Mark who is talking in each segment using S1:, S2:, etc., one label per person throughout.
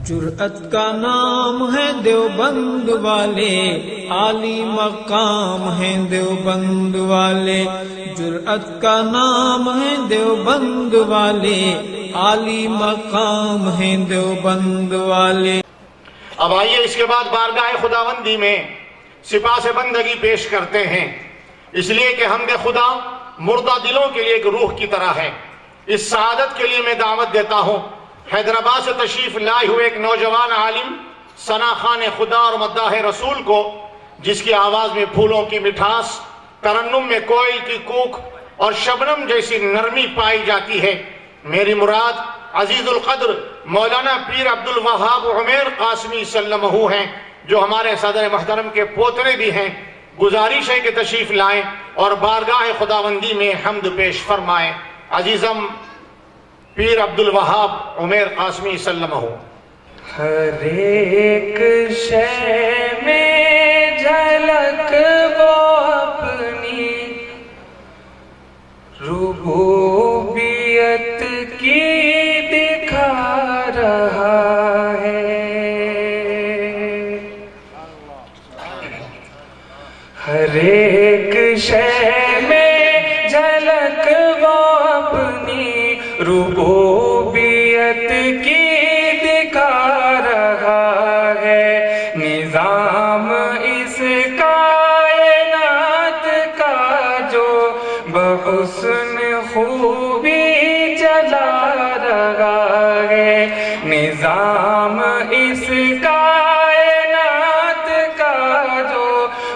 S1: جرأت کا نام ہے دیوبند والے، عالی مقام ہیں دیوبند والے، جرأت کا نام ہے دیوبند والے، عالی مقام ہیں دیوبند والے۔
S2: اب آئیے اس کے بعد بارگاہ خداوندی میں سپاس بندگی پیش کرتے ہیں، اس لیے کہ حمد خدا مردہ دلوں کے لیے ایک روح کی طرح ہے۔ اس سعادت کے لیے میں دعوت دیتا ہوں حیدرآباد سے تشریف لائے ہوئے ایک نوجوان عالم ثنا خوان خدا اور مداح رسول کو، جس کی آواز میں پھولوں کی مٹھاس، ترنم میں کوئل کی کوک اور شبنم جیسی نرمی پائی جاتی ہے۔ میری مراد عزیز القدر مولانا پیر عبد الوہاب عمیر قاسمی سلمہ ہیں، جو ہمارے صدر محترم کے پوترے بھی ہیں۔ گزارش ہے کہ تشریف لائیں اور بارگاہ خداوندی میں حمد پیش فرمائیں۔ عزیزم پیر عبد الوہاب عمیر قاسمی سلمہ۔
S3: ہر ایک شے میں جھلک وہ اپنی ربوبیت کی دکھا رہا ہے، ہر ایک شے میں جھلک وہ اپنی ربوبیت کی دکھا رہا ہے۔ نظام اس کائنات کا جو بحسن خوبی چلا رہا ہے، نظام اس کائنات کا جو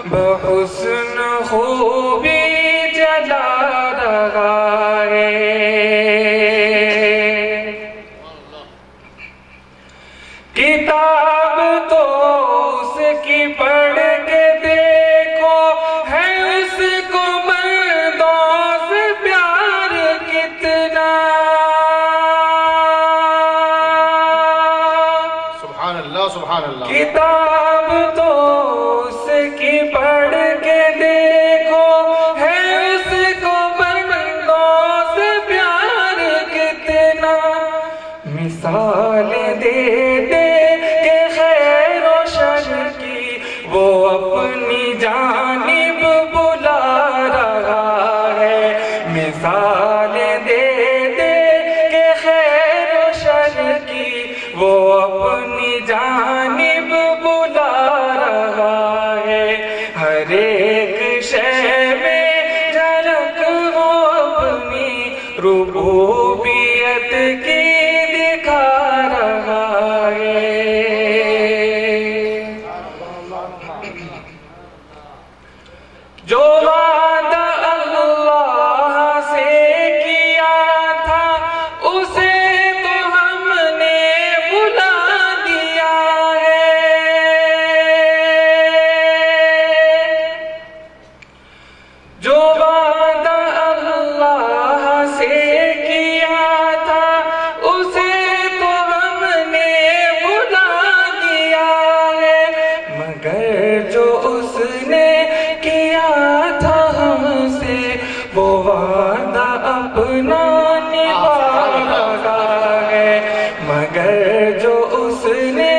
S3: بحسن خوبی چلا رہا ہے۔ کتاب تو اس کی پڑھ کے دیکھو، ہے اس کو بندوں سے پیار کتنا۔
S2: سبحان اللہ سبحان اللہ۔
S3: کتاب تو اس کی پڑھ کے دیکھو، ہے اس کو بندوں سے پیار کتنا۔ مثال دے دے کہ خیر و شر کی وہ اپنی جانب بلا رہا ہے، مثال دے دے کہ خیر و شر کی وہ اپنی جانب بلا رہا ہے۔ ہر ایک شے میں جھلک وہ اپنی ربوبیت کی دکھا رہا ہے۔ جو وعدہ اللہ سے کیا تھا اسے تو ہم نے بھلا دیا ہے، جو وعدہ اللہ سے کیا تھا اسے تو ہم نے بھلا دیا ہے، مگر جو اس نے کیا تھا ہم سے وہ وعدہ اپنا نبھا رہا ہے، مگر جو اس نے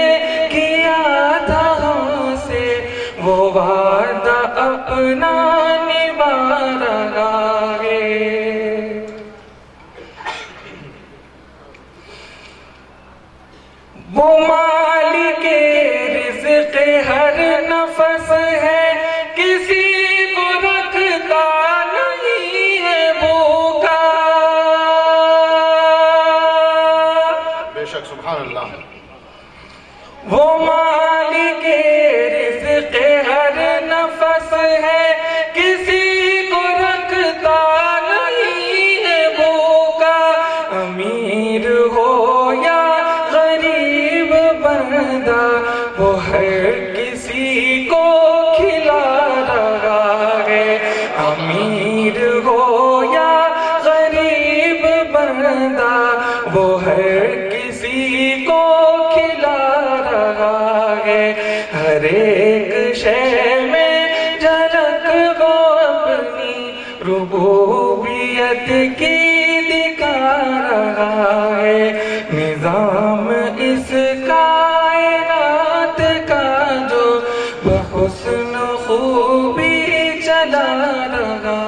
S3: کیا تھا ہم سے وہ وعدہ اپنا نبھا رہا ہے۔ وہ مالک رزق ہر نفس ہے، کسی کو رکھتا نہیں ہے بھوکا۔
S2: بے شک سبحان اللہ۔
S3: وہ مالک رزق ہر نفس ہے، کسی کو رکھتا نہیں ہے بھوکا۔ امیر ہو یا غریب بندہ وہ ہر کسی کو کھلا رہا ہے، امیر ہو یا غریب بندہ وہ ہر کسی کو کھلا رہا ہے۔ ہر ایک شے میں جھلک وہ اپنی ربوبیت کی دکھا رہا ہے۔ نظام اس کائنات کا جو بحسن خوبی چلا رہا